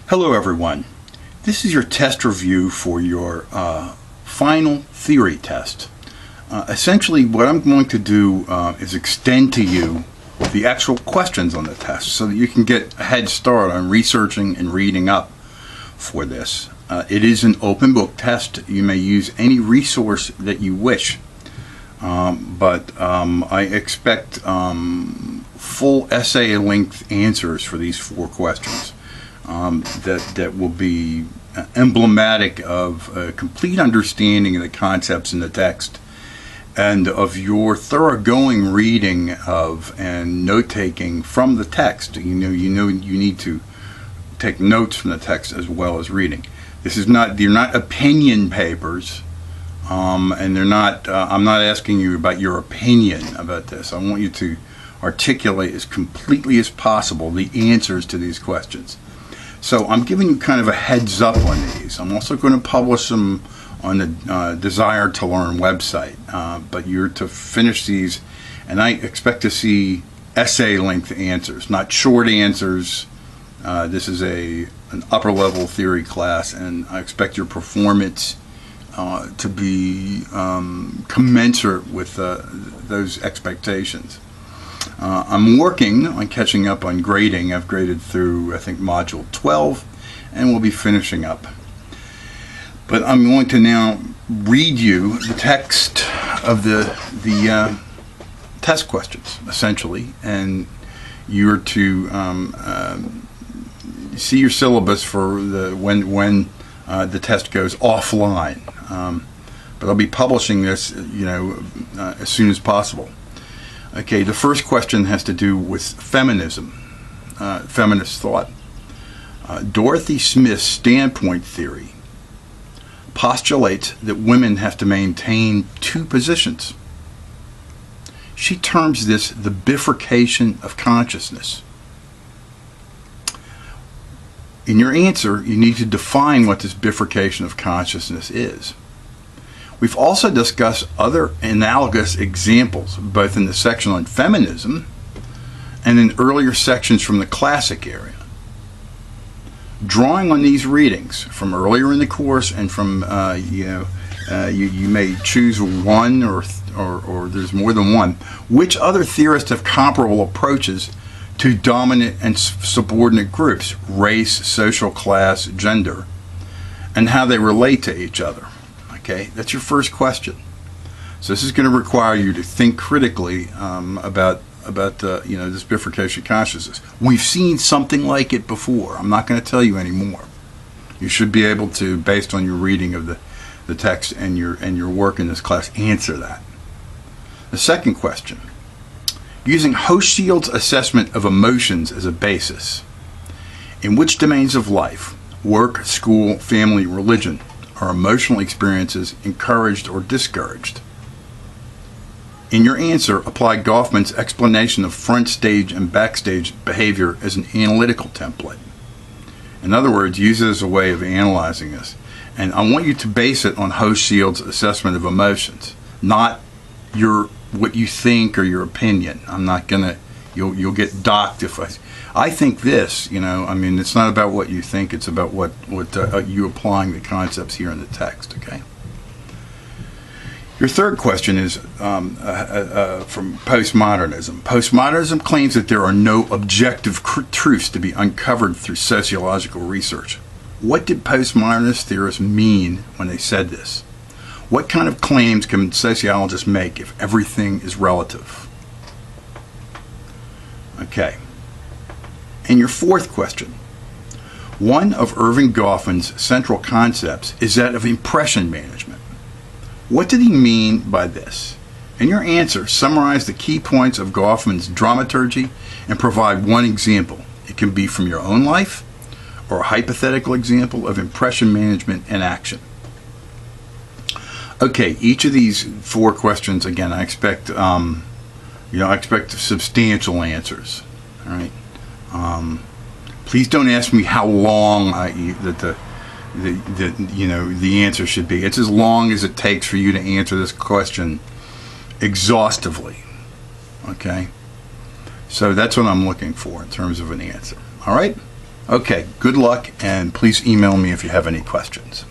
Hello everyone. This is your test review for your final theory test. Essentially what I'm going to do is extend to you the actual questions on the test so that you can get a head start on researching and reading up for this. It is an open book test. You may use any resource that you wish, but I expect full essay length answers for these 4 questions. That will be emblematic of a complete understanding of the concepts in the text and of your thoroughgoing reading of and note-taking from the text. You need to take notes from the text as well as reading. They're not opinion papers, and they're not. I'm not asking you about your opinion about this. I want you to articulate as completely as possible the answers to these questions. So I'm giving you kind of a heads up on these. I'm also going to publish them on the Desire to Learn website, but you're to finish these, and I expect to see essay length answers, not short answers. This is an upper level theory class, and I expect your performance to be commensurate with those expectations. I'm working on catching up on grading. I've graded through, I think, Module 12, and we'll be finishing up. But I'm going to now read you the text of the test questions, essentially, and you're to see your syllabus for when the test goes offline. But I'll be publishing this, as soon as possible. Okay, the first question has to do with feminism, feminist thought. Dorothy Smith's standpoint theory postulates that women have to maintain 2 positions. She terms this the bifurcation of consciousness. In your answer, you need to define what this bifurcation of consciousness is. We've also discussed other analogous examples, both in the section on feminism and in earlier sections from the classic area. Drawing on these readings from earlier in the course and from, you may choose one or there's more than one. Which other theorists have comparable approaches to dominant and subordinate groups, race, social class, gender, and how they relate to each other? Okay, that's your first question. So this is going to require you to think critically about this bifurcation of consciousness. We've seen something like it before. I'm not going to tell you any more. You should be able to, based on your reading of the text and your work in this class, answer that. The second question: using Hochschild's assessment of emotions as a basis, in which domains of life, work, school, family, religion, are emotional experiences encouraged or discouraged? In your answer, apply Goffman's explanation of front stage and backstage behavior as an analytical template. In other words, use it as a way of analyzing this. And I want you to base it on Hochschild's assessment of emotions, not what you think or your opinion. I'm not gonna. You'll get docked if I think this. It's not about what you think. It's about what you applying the concepts here in the text. Okay. Your third question is from postmodernism. Postmodernism claims that there are no objective truths to be uncovered through sociological research. What did postmodernist theorists mean when they said this? What kind of claims can sociologists make if everything is relative? Okay. And your fourth question: one of Erving Goffman's central concepts is that of impression management. What did he mean by this? In your answer, summarize the key points of Goffman's dramaturgy and provide one example. It can be from your own life or a hypothetical example of impression management in action. Okay, each of these 4 questions, again, I expect I expect substantial answers. All right. Please don't ask me how long the answer should be. It's as long as it takes for you to answer this question exhaustively. Okay. So that's what I'm looking for in terms of an answer. All right. Okay, good luck, and please email me if you have any questions.